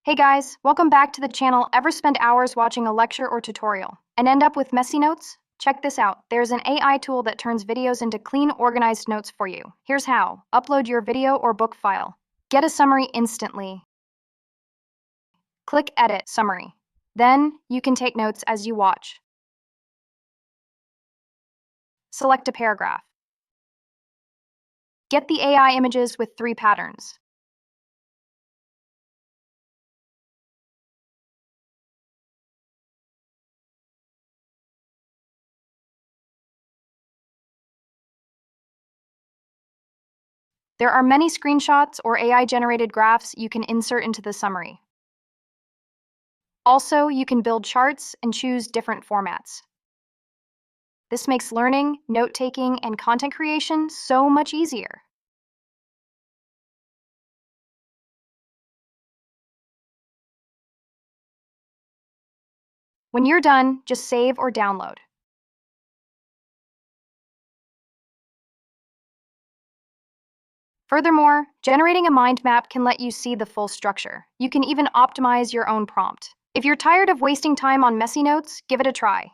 Hey guys, welcome back to the channel. Ever spend hours watching a lecture or tutorial and end up with messy notes? Check this out. There's an AI tool that turns videos into clean, organized notes for you. Here's how. Upload your video or book file. Get a summary instantly. Click Edit Summary. Then, you can take notes as you watch. Select a paragraph. Get the AI images with 3 patterns. There are many screenshots or AI-generated graphs you can insert into the summary. Also, you can build charts and choose different formats. This makes learning, note-taking, and content creation so much easier. When you're done, just save or download. Furthermore, generating a mind map can let you see the full structure. You can even optimize your own prompt. If you're tired of wasting time on messy notes, give it a try.